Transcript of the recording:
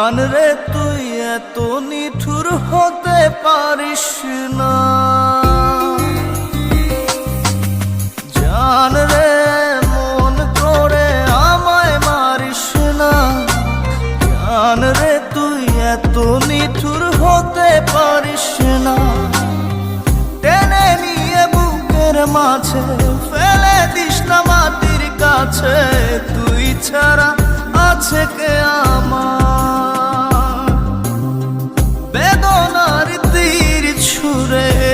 জান রে তুই এত নিঠুর হতে পারিস না, জান রে মন করে আমায় মারিস না, জান রে তুই এত নিঠুর হতে পারিস না। টেনে নিয়ে বুকের মাঝে ফেলে দিস না মাটির কাছে, তুই ছাড়া আছে কে আমার।